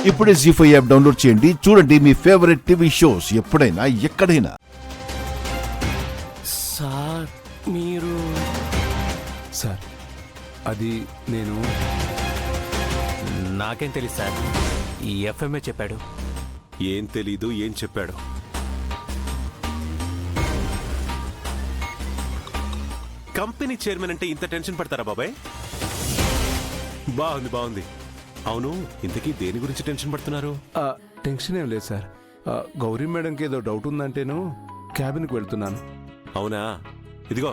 ఇప్పుడే జీ5 app download చేయండి. చూడండి మీ ఫేవరెట్ టీవీ షోస్ ఎప్పుడైనా ఎక్కడైనా. సార్ మీరు సార్ అది నేను నాకేం తెలియదు సార్, ఈ ఎఫ్ఎంఏ చెప్పాడు. ఏం తెలీదు, ఏం చెప్పాడు? కంపెనీ చైర్మన్ అంటే ఇంత టెన్షన్ పడతారా బాబాయ్? బాగుంది బాగుంది. అవును, ఇంతకీ దేని గురించి టెన్షన్ పడుతున్నారు? టెన్షన్ ఏం లేదు సార్. గౌరీ మేడంకి ఏదో డౌట్ ఉందంటేను క్యాబిన్కి వెళ్తున్నాను. అవునా? ఇదిగో,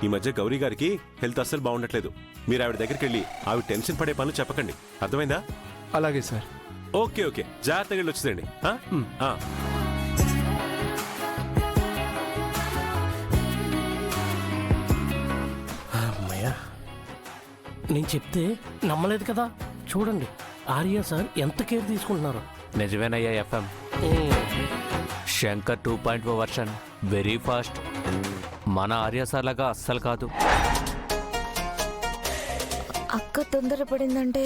ఈ మధ్య గౌరీ గారికి హెల్త్ అస్సలు బాగుండట్లేదు. మీరు ఆవిడ దగ్గరికి వెళ్ళి ఆవిడ టెన్షన్ పడే పనులు చెప్పకండి, అర్థమైందా? అలాగే సార్. ఓకే ఓకే, జాగ్రత్తగా వెళ్ళి వచ్చేదండి. అమ్మయ్యా, నేను చెప్తే నమ్మలేదు కదా. చూడండి ఆర్య సార్ ఎంత కేర్ తీసుకుంటున్నారు. నిజమేనయ్యా FM. Shankar 2.0 version very fast. మన ఆర్య సార్ లాగా అస్సలు కాదు. అక్క తొందరపడిందంటే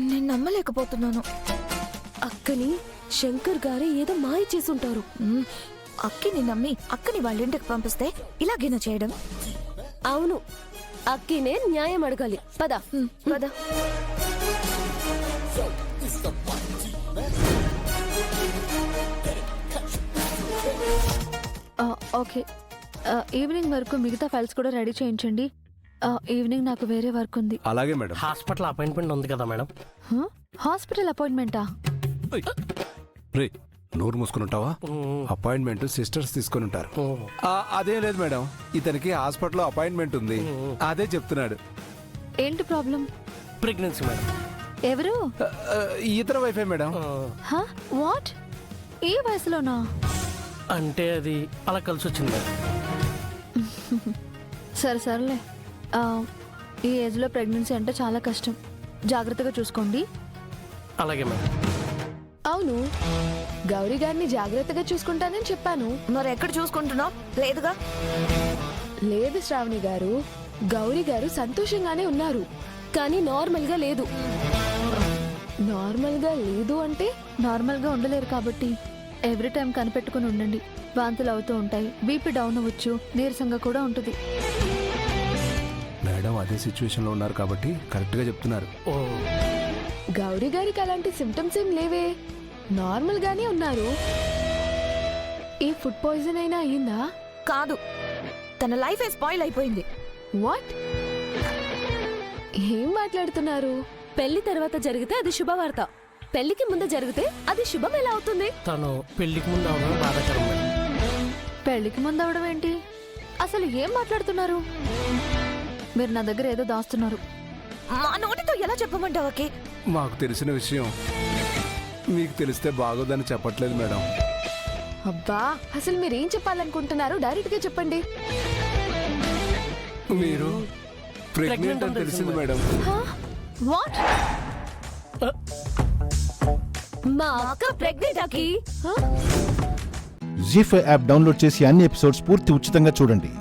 నేను నమ్మలేకపోతున్నాను. అక్కని శంకర్ గారే ఏదో మాయ చేసుంటారు. అక్కిని నమ్మి అక్కని వాళ్ళ ఇంటికి పంపిస్తే ఇలాగేనా చేయడం? అవును, అక్కినే న్యాయం అడగాలి. పద పద. ఓకే, ఈవినింగ్ వరకు మిగతా ఫైల్స్ కూడా రెడీ చేయించండి. ఈవినింగ్ నాకు వేరే వర్క్ ఉంది. అలాగే మేడం. హాస్పిటల్ అపాయింట్మెంట్ ఉంది కదా మేడం. హాస్పిటల్ అపాయింట్మెంటా? రే, నోరు మూసుకుని ఉంటావా? అపాయింట్మెంట్ సిస్టర్స్ తీసుకుని ఉంటారు. అదేం లేదు మేడం, ఇతనికి హాస్పిటల్లో అపాయింట్మెంట్ ఉంది, అదే చెప్తున్నాడు. ఏంటి ప్రాబ్లం? Pregnancy madam. ఎవరు? ఇతర వైఫే మేడం. వాట్? ఈ వయసులోనా? అంటే అది అలా కలిసి వచ్చింది మేడం. సరే సరేలే, ఈ ఏజ్లో ప్రెగ్నెన్సీ అంటే చాలా కష్టం. జాగ్రత్తగా చూసుకోండి. అలాగే మేడం. అవును, గౌరీ గారిని జాగ్రత్తగా చూసుకుంటానని చెప్పాను. మరి ఎక్కడ చూసుకుంటున్నావు? లేదుగా. లేదు శ్రావణి గారు, గౌరీ గారు సంతోషంగానే ఉన్నారు, కానీ నార్మల్ గా లేదు. నార్మల్ గా లేదు అంటే నార్మల్గా ఉండలేరు కాబట్టి ఎవ్రీ టైం కనిపెట్టుకుని ఉండండి. వాంతులు అవుతూ ఉంటాయి, బీపీ డౌన్ అవ్వచ్చు, నీరసంగా కూడా ఉంటుంది. మేడం అదే సిచ్యువేషన్ లో ఉన్నారు కాబట్టి కరెక్ట్ గా చెప్తున్నారు. గౌరీ గారికి అలాంటి సిమ్టమ్స్ ఏం లేవే, నార్మల్ గానే ఉన్నారు. ఈ ఫుడ్ పాయిజన్ అయినా అయ్యిందా? కాదు, తన లైఫ్ స్పాయిల్ అయిపోయింది. వాట్? ఏం మాట్లాడుతున్నారు? పెళ్లి తర్వాత జరిగితే అది శుభవార్త, పెళ్లికి ముందు జరిగితే అది శుభం ఎలా అవుతుంది? తను పెళ్లికి ముందు అవడం బాధాకరం మేడం. పెళ్లికి ముందు అవడం ఏంటి? అసలు ఏం మాట్లాడుతున్నారు మీరు? నా దగ్గర ఏదో దాస్తున్నారు. మా నోటితో ఎలా చెప్పమంటావు? ఓకే, మాకు తెలిసిన విషయం మీకు తెలిస్తే బాగోదని చెప్పట్లేదు మేడం. అబ్బా, అసలు మీరేం చెప్పాలనుకుంటున్నారు? డైరెక్ట్ గా చెప్పండి. మీరు ప్రెగ్నెంట్ అని తెలిసింది మేడం. వాట్? మా అక్క ప్రెగ్నెంట్ అక్కి. జీ5 యాప్ డౌన్లోడ్ చేసి అన్ని ఎపిసోడ్స్ పూర్తి ఉచితంగా చూడండి.